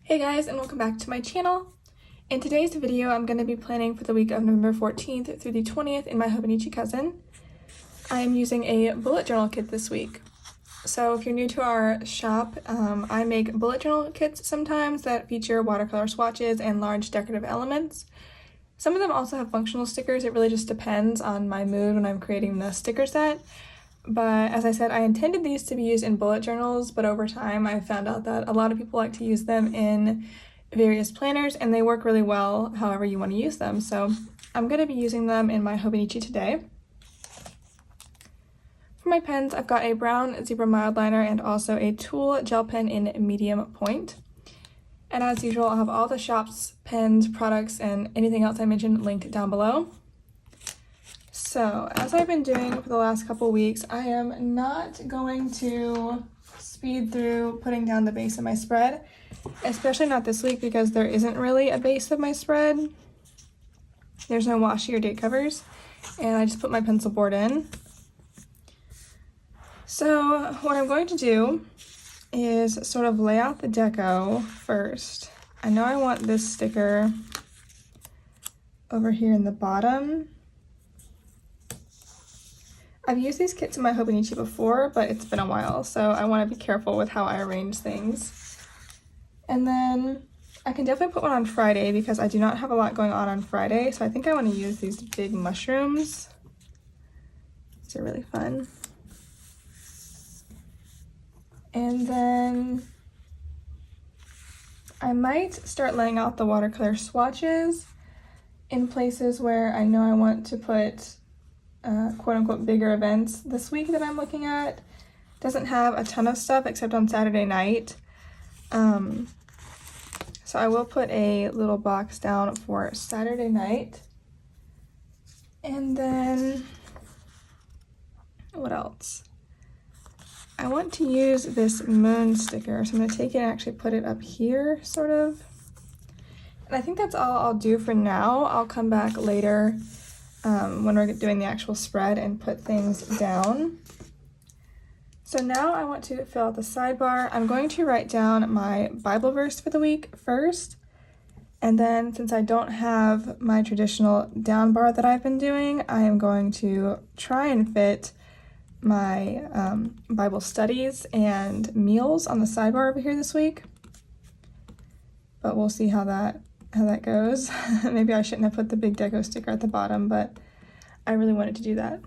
Hey guys, and welcome back to my channel. In today's video, I'm going to be planning for the week of November 14th through the 20th in my Hobonichi cousin. I am using a bullet journal kit this week. So if you're new to our shop, I make bullet journal kits sometimes that feature watercolor swatches and large decorative elements. Some of them also have functional stickers. It really just depends on my mood when I'm creating the sticker set. But as I said, I intended these to be used in bullet journals, but over time I found out that a lot of people like to use them in various planners and they work really well however you want to use them. So I'm going to be using them in my Hobonichi today. For my pens, I've got a brown zebra mildliner and also a Tool gel pen in medium point. And as usual, I'll have all the shop's pens, products, and anything else I mentioned linked down below. So, as I've been doing for the last couple weeks, I am not going to speed through putting down the base of my spread, especially not this week because there isn't really a base of my spread. There's no washi or date covers, and I just put my pencil board in. So, what I'm going to do is sort of lay out the deco first. I know I want this sticker over here in the bottom. I've used these kits in my Hobonichi before, but it's been a while, so I want to be careful with how I arrange things. And then I can definitely put one on Friday because I do not have a lot going on Friday, so I think I want to use these big mushrooms. These are really fun. And then I might start laying out the watercolor swatches in places where I know I want to put quote-unquote bigger events. This week that I'm looking at doesn't have a ton of stuff except on Saturday night. So I will put a little box down for Saturday night. And then what else? I want to use this moon sticker, so I'm going to take it and actually put it up here, sort of. And I think that's all I'll do for now. I'll come back later when we're doing the actual spread and put things down. So now I want to fill out the sidebar. I'm going to write down my Bible verse for the week first, and then since I don't have my traditional down bar that I've been doing, I am going to try and fit my Bible studies and meals on the sidebar over here this week, but we'll see how that goes. Maybe I shouldn't have put the big deco sticker at the bottom, but I really wanted to do that.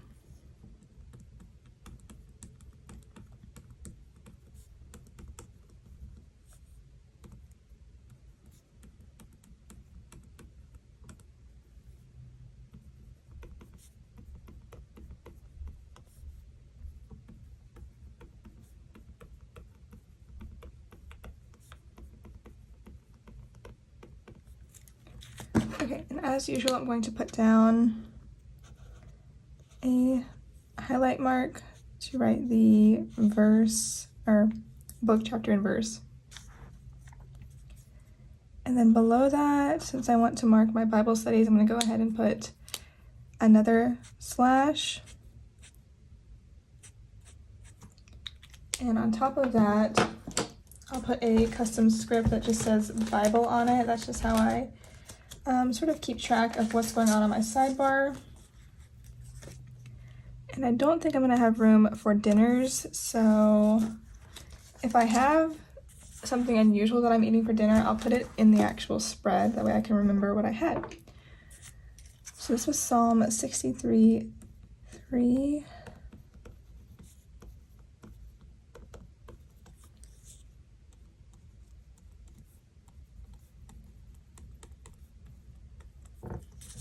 Okay, and as usual, I'm going to put down a highlight mark to write the verse, or book, chapter, and verse. And then below that, since I want to mark my Bible studies, I'm going to go ahead and put another slash. And on top of that, I'll put a custom script that just says Bible on it. That's just how I sort of keep track of what's going on my sidebar. And I don't think I'm going to have room for dinners, so if I have something unusual that I'm eating for dinner, I'll put it in the actual spread. That way I can remember what I had. So this was Psalm 63:3.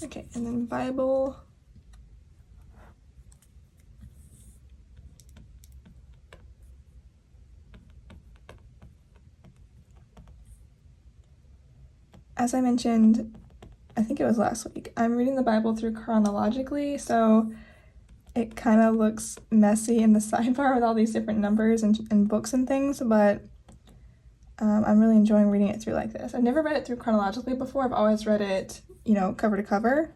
Okay, and then Bible. As I mentioned, I think it was last week, I'm reading the Bible through chronologically, so it kind of looks messy in the sidebar with all these different numbers and books and things, but I'm really enjoying reading it through like this. I've never read it through chronologically before. I've always read it, cover to cover.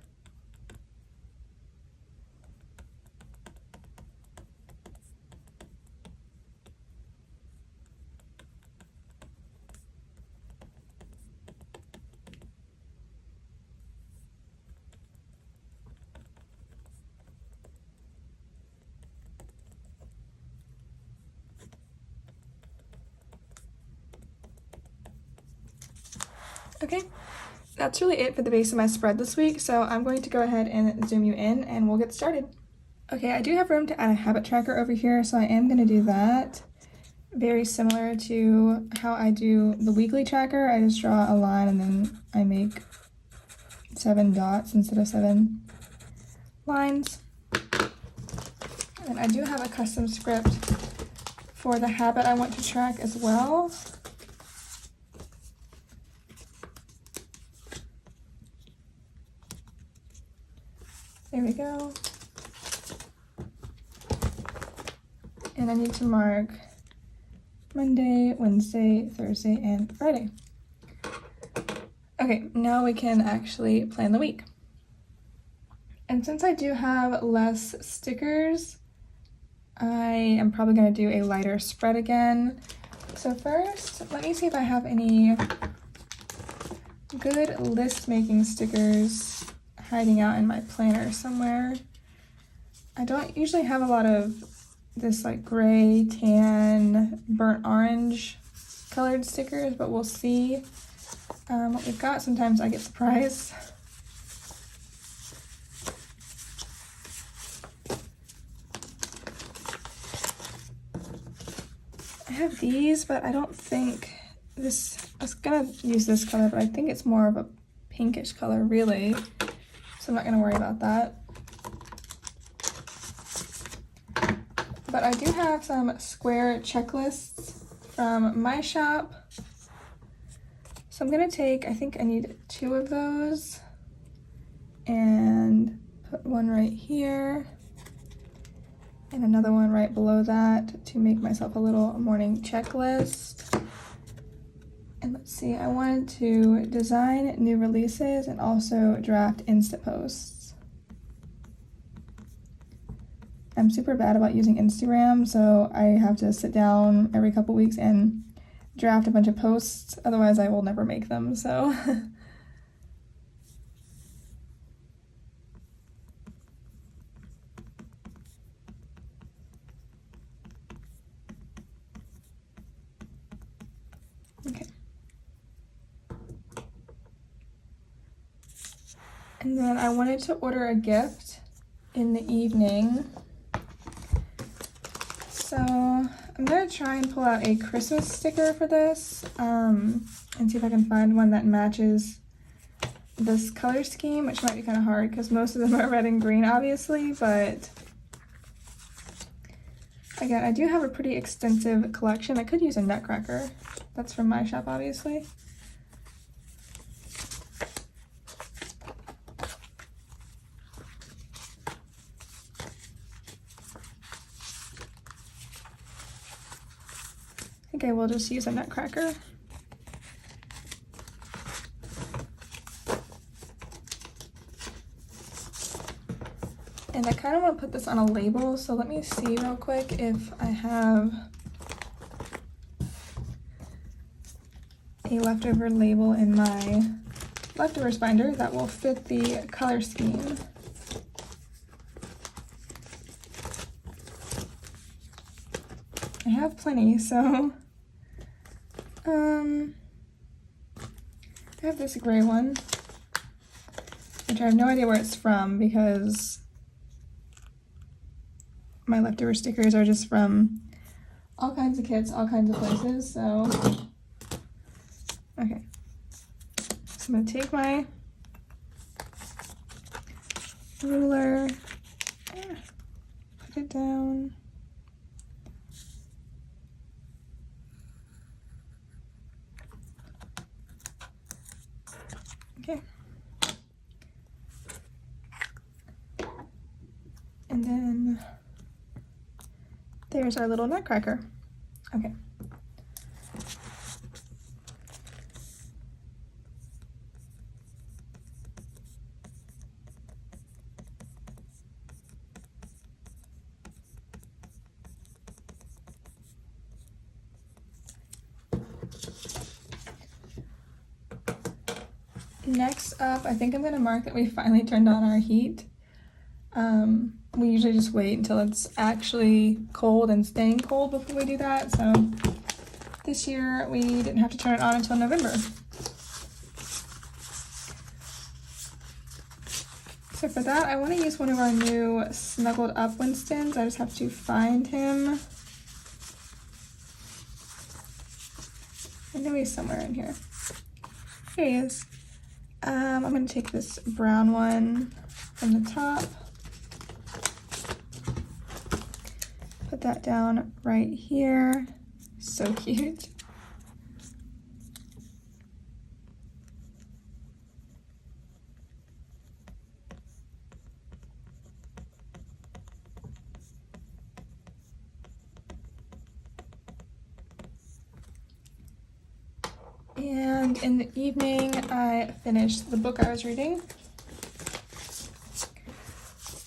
Okay, that's really it for the base of my spread this week, so I'm going to go ahead and zoom you in and we'll get started. Okay, I do have room to add a habit tracker over here, so I am going to do that. Very similar to how I do the weekly tracker. I just draw a line and then I make 7 dots instead of 7 lines. And I do have a custom script for the habit I want to track as well. There we go. And I need to mark Monday, Wednesday, Thursday, and Friday. Okay, now we can actually plan the week. And since I do have less stickers, I am probably going to do a lighter spread again. So first, let me see if I have any good list making stickers hiding out in my planner somewhere. I don't usually have a lot of this like gray, tan, burnt orange colored stickers, but we'll see what we've got. Sometimes I get surprised. I have these, but I don't think this, I was gonna use this color, but I think it's more of a pinkish color really, so I'm not gonna worry about that. But I do have some square checklists from my shop. So I'm gonna take, I think I need 2 of those and put one right here and another one right below that to make myself a little morning checklist. And let's see, I wanted to design new releases and also draft Insta posts. I'm super bad about using Instagram, so I have to sit down every couple weeks and draft a bunch of posts, otherwise I will never make them, so. Okay. And then I wanted to order a gift in the evening. So I'm gonna try and pull out a Christmas sticker for this and see if I can find one that matches this color scheme, which might be kind of hard because most of them are red and green obviously, but again, I do have a pretty extensive collection. I could use a nutcracker. That's from my shop obviously. Okay, we'll just use a nutcracker. And I kind of want to put this on a label, so let me see real quick if I have a leftover label in my leftovers binder that will fit the color scheme. I have plenty, so I have this gray one, which I have no idea where it's from because my leftover stickers are just from all kinds of kits, all kinds of places, so okay. So I'm gonna take my ruler, put it down. Okay. And then there's our little nutcracker. Okay. Next up, I think I'm gonna mark that we finally turned on our heat. We usually just wait until it's actually cold and staying cold before we do that, so this year we didn't have to turn it on until November. So for that, I want to use one of our new Snuggled Up Winstons. I just have to find him. I know he's somewhere in here. Here he is. I'm going to take this brown one from the top. Put that down right here. So cute. And in the evening, I finished the book I was reading.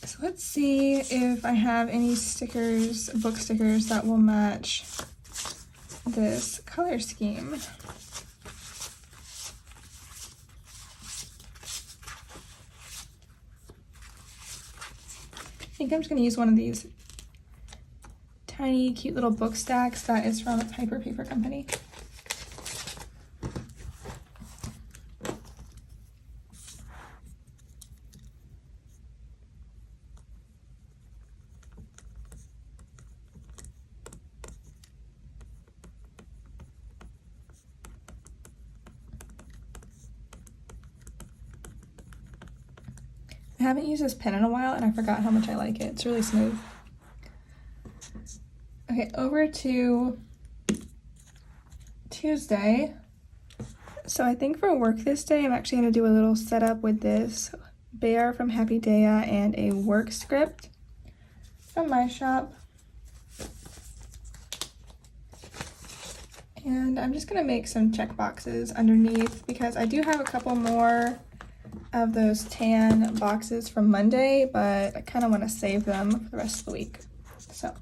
So let's see if I have any stickers, book stickers that will match this color scheme. I think I'm just going to use one of these tiny, cute little book stacks that is from Piper Paper Company. I haven't used this pen in a while and I forgot how much I like it. It's really smooth. Okay, over to Tuesday. So I think for work this day, I'm actually going to do a little setup with this bear from Happy Daya and a work script from my shop. And I'm just going to make some check boxes underneath because I do have a couple more of those tan boxes from Monday, but I kind of want to save them for the rest of the week. So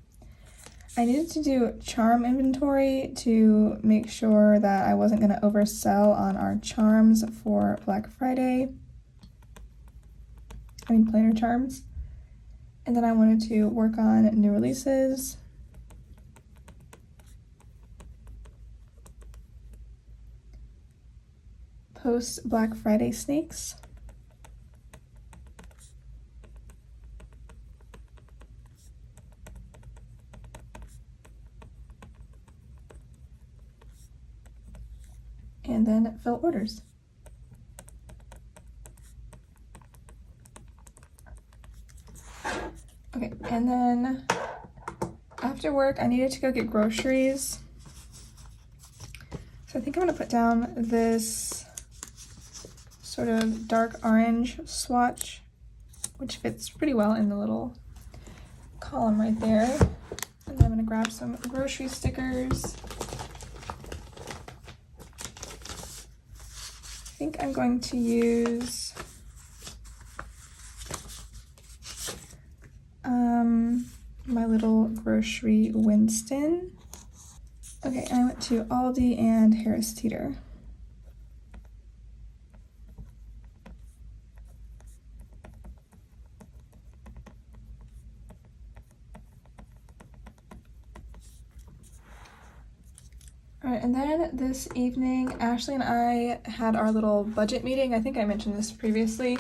I needed to do charm inventory to make sure that I wasn't going to oversell on our charms for Black Friday. I mean planner charms. And then I wanted to work on new releases. Post Black Friday sneaks. And then fill orders. Okay, and then after work, I needed to go get groceries. So I think I'm gonna put down this sort of dark orange swatch, which fits pretty well in the little column right there. And then I'm gonna grab some grocery stickers. I think I'm going to use my little grocery Winston. Okay, and I went to Aldi and Harris Teeter. Alright, and then this evening, Ashley and I had our little budget meeting. I think I mentioned this previously.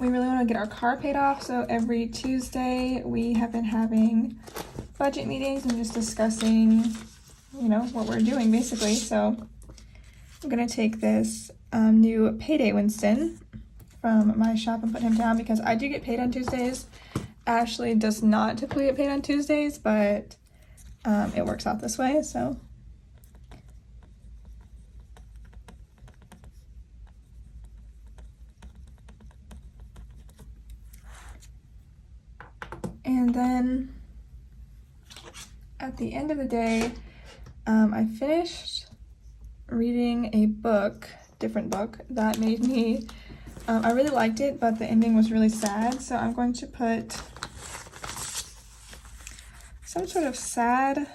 We really want to get our car paid off, so every Tuesday we have been having budget meetings and just discussing, you know, what we're doing basically. So I'm going to take this new Payday Winston from my shop and put him down because I do get paid on Tuesdays. Ashley does not typically get paid on Tuesdays, but it works out this way, so. And then at the end of the day, I finished reading a book, different book, that made me, I really liked it, but the ending was really sad, so I'm going to put some sort of sad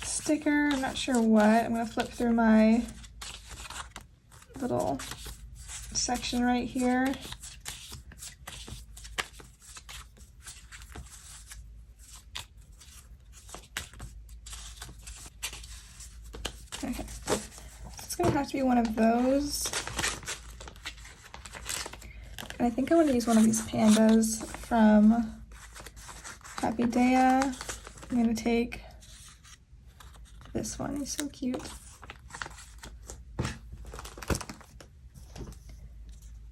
sticker, I'm not sure what. I'm going to flip through my little section right here. Okay, it's going to have to be one of those. And I think I want to use one of these pandas from Happy Daya. I'm going to take this one. He's so cute.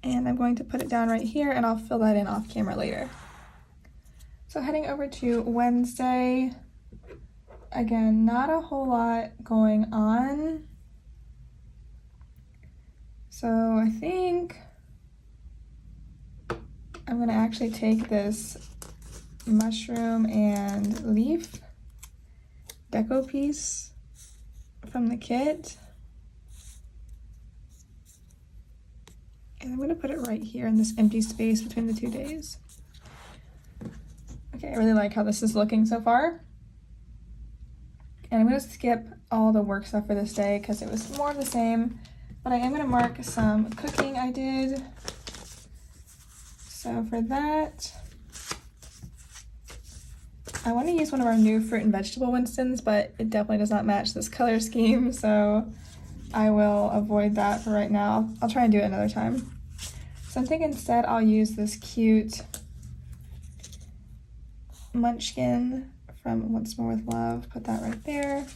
And I'm going to put it down right here, and I'll fill that in off camera later. So heading over to Wednesday, again, not a whole lot going on. So I think I'm gonna actually take this mushroom and leaf deco piece from the kit. And I'm gonna put it right here in this empty space between the 2 days. Okay, I really like how this is looking so far. And I'm gonna skip all the work stuff for this day because it was more of the same, but I am gonna mark some cooking I did. So for that, I wanna use one of our new fruit and vegetable Winstons, but it definitely does not match this color scheme, so I will avoid that for right now. I'll try and do it another time. So I think instead I'll use this cute Munchkin from Once More with Love. Put that right there.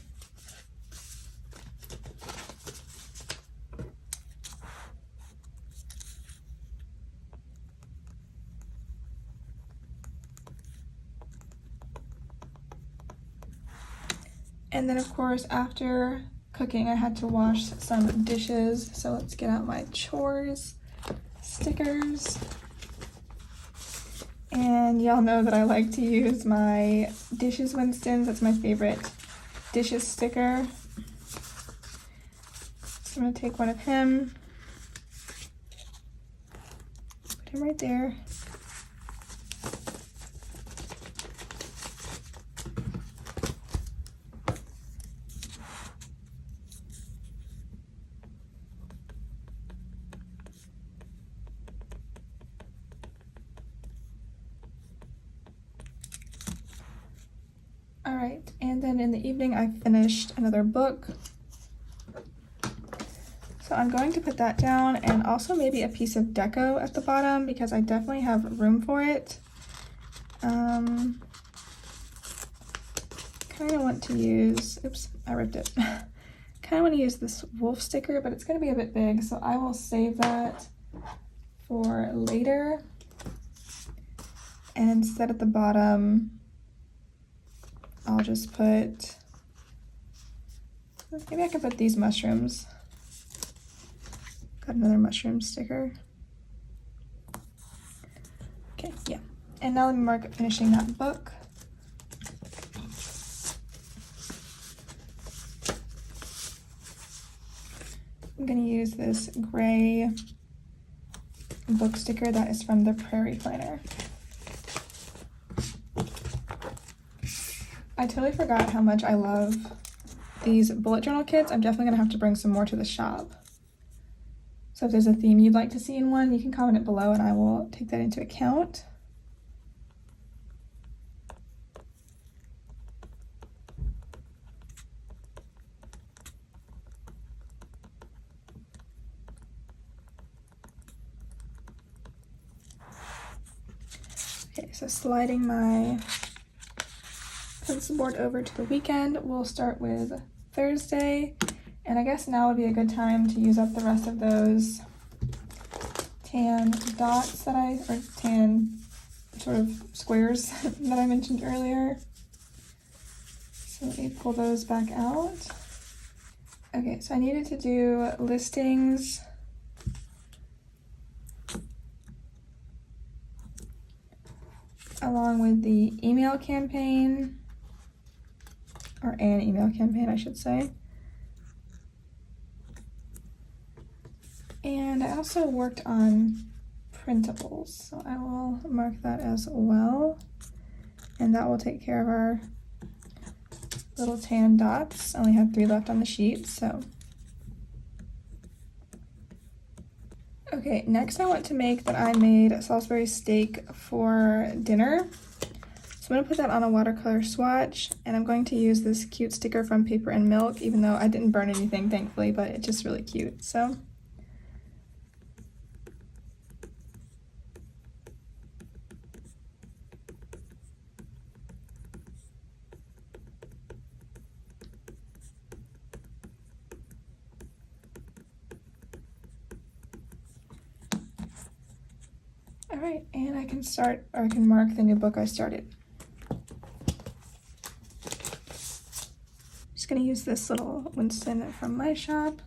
And then of course after cooking I had to wash some dishes, so let's get out my chores stickers. And y'all know that I like to use my Dishes Winstons. That's my favorite dishes sticker. So I'm gonna take one of him, put him right there. All right, and then in the evening I finished another book. So I'm going to put that down, and also maybe a piece of deco at the bottom because I definitely have room for it. Kind of want to use, oops, I ripped it. Kind of want to use this wolf sticker, but it's going to be a bit big, so I will save that for later. And instead at the bottom, I'll just put, maybe I could put these mushrooms. Got another mushroom sticker. Okay, yeah. And now let me mark finishing that book. I'm gonna use this gray book sticker that is from the Prairie Planner. I totally forgot how much I love these bullet journal kits. I'm definitely gonna have to bring some more to the shop. So if there's a theme you'd like to see in one, you can comment it below and I will take that into account. Okay, so sliding my pencil board over to the weekend, we'll start with Thursday. And I guess now would be a good time to use up the rest of those tan dots that or tan sort of squares that I mentioned earlier. So let me pull those back out. Okay, so I needed to do listings. Along with the email campaign, or an email campaign, I should say. And I also worked on printables, so I will mark that as well. And that will take care of our little tan dots. I only have 3 left on the sheet, so. Okay, next I want to make that I made Salisbury steak for dinner. So I'm gonna put that on a watercolor swatch, and I'm going to use this cute sticker from Paper and Milk, even though I didn't burn anything, thankfully, but it's just really cute, so. right, and I can start, or I can mark the new book I started. Just gonna use this little Winston from my shop.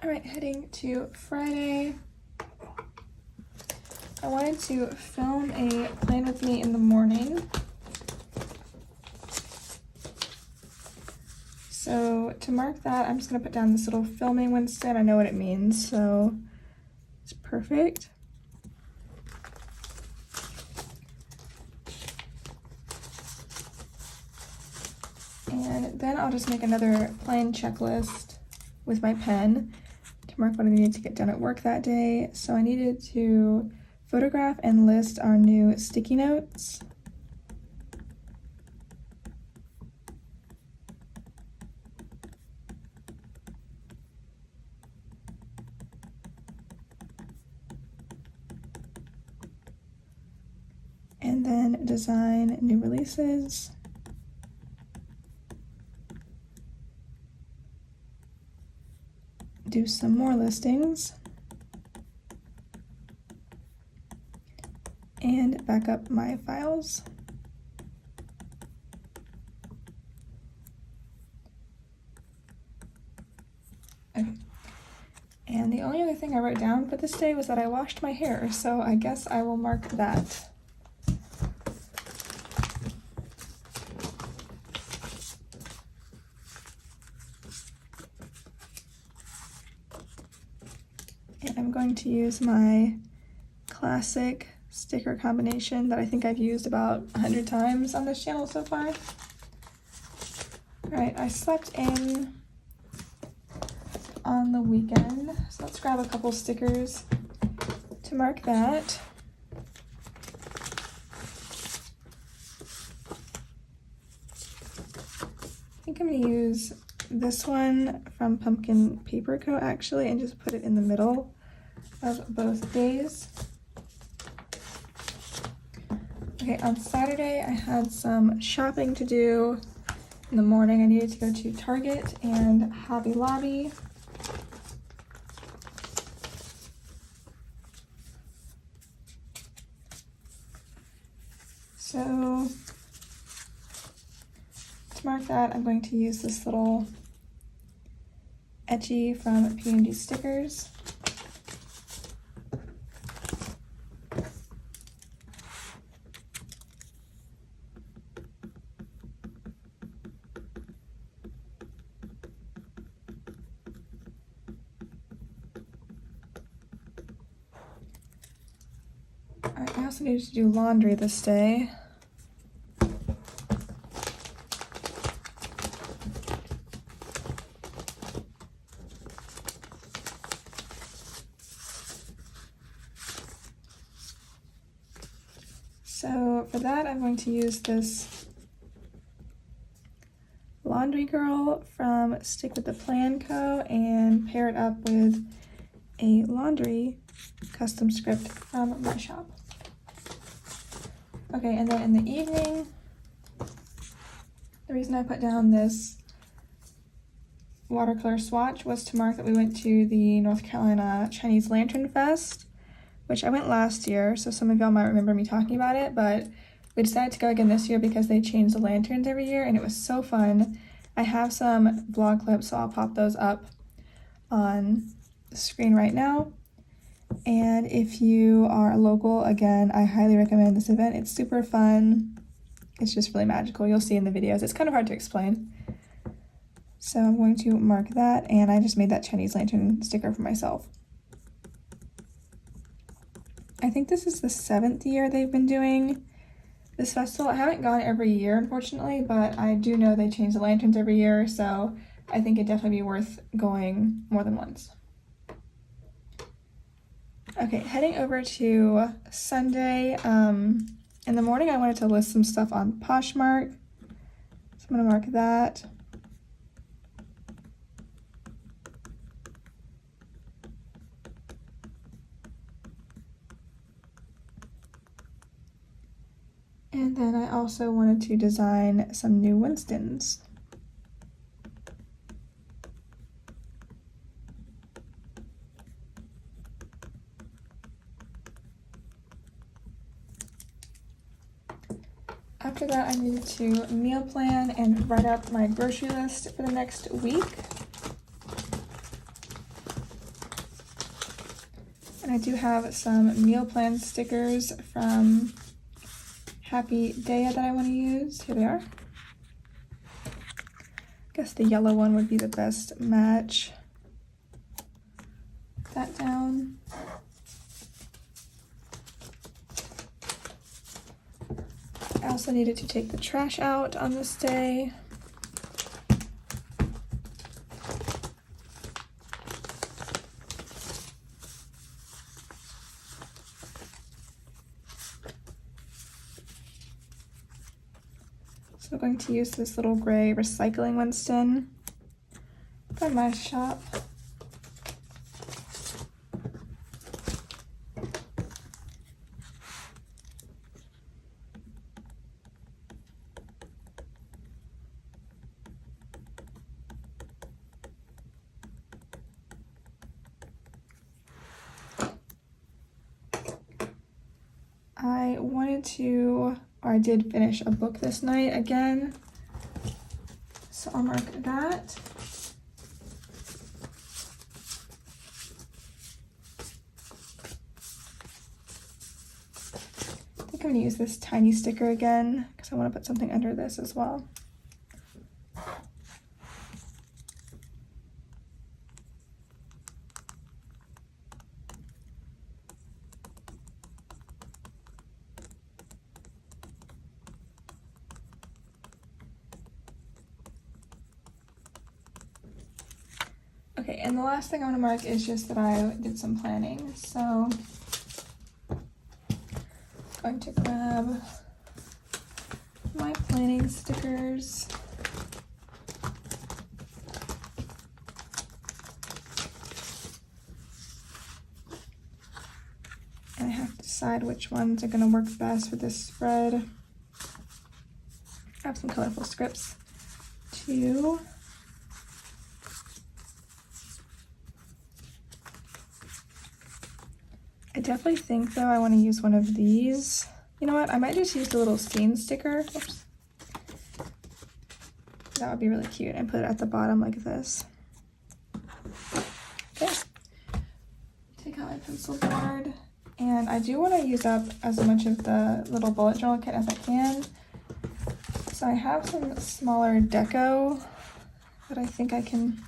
All right, heading to Friday. I wanted to film a plan with me in the morning. So to mark that, I'm just gonna put down this little filming Winston. I know what it means, so it's perfect. And then I'll just make another plain checklist with my pen to mark what I needed to get done at work that day. So I needed to photograph and list our new sticky notes. And then design new releases. Do some more listings. And back up my files. Okay. And the only other thing I wrote down for this day was that I washed my hair, so I guess I will mark that. And I'm going to use my classic sticker combination that I think I've used about 100 times on this channel so far. All right, I slept in on the weekend, so let's grab a couple stickers to mark that. I think I'm gonna use this one from Pumpkin Paper Co. actually, and just put it in the middle of both days. Okay, on Saturday I had some shopping to do. In the morning I needed to go to Target and Hobby Lobby. So to mark that, I'm going to use this little etchy from P&G Stickers. I also needed to do laundry this day. So for that, I'm going to use this Laundry Girl from Stick with the Plan Co. and pair it up with a laundry custom script from my shop. Okay, and then in the evening, the reason I put down this watercolor swatch was to mark that we went to the North Carolina Chinese Lantern Fest, which I went last year, so some of y'all might remember me talking about it, but we decided to go again this year because they change the lanterns every year, and it was so fun. I have some vlog clips, so I'll pop those up on the screen right now. And if you are local, again, I highly recommend this event. It's super fun. It's just really magical. You'll see in the videos. It's kind of hard to explain. So I'm going to mark that, and I just made that Chinese lantern sticker for myself. I think this is the 7th year they've been doing this festival. I haven't gone every year, unfortunately, but I do know they change the lanterns every year, so I think it'd definitely be worth going more than once. Okay, heading over to Sunday. In the morning, I wanted to list some stuff on Poshmark, so I'm gonna mark that. And then I also wanted to design some new Winstons. After that, I needed to meal plan and write up my grocery list for the next week. And I do have some meal plan stickers from Happy Day that I want to use. Here they are. I guess the yellow one would be the best match. Put that down. I also needed to take the trash out on this day. So I'm going to use this little gray recycling Winston from my shop. I did finish a book this night again, so I'll mark that. I think I'm gonna use this tiny sticker again because I want to put something under this as well. Okay, and the last thing I want to mark is just that I did some planning. So I'm going to grab my planning stickers. And I have to decide which ones are going to work best for this spread. I have some colorful scripts too. I definitely think though I want to use one of these. You know what? I might just use the little scene sticker. Oops. That would be really cute, and put it at the bottom like this. Okay. Take out my pencil board, and I do want to use up as much of the little bullet journal kit as I can. So I have some smaller deco that I think I can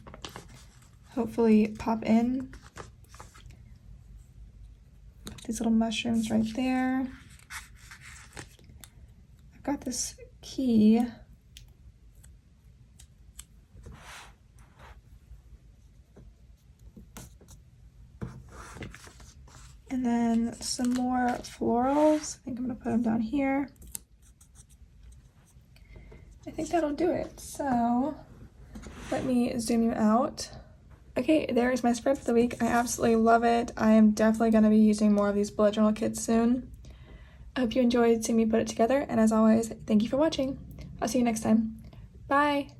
hopefully pop in. These little mushrooms right there. I've got this key. And then some more florals. I think I'm gonna put them down here. I think that'll do it. So let me zoom you out. Okay, there is my spread for the week. I absolutely love it. I am definitely going to be using more of these bullet journal kits soon. I hope you enjoyed seeing me put it together, and as always, thank you for watching. I'll see you next time. Bye!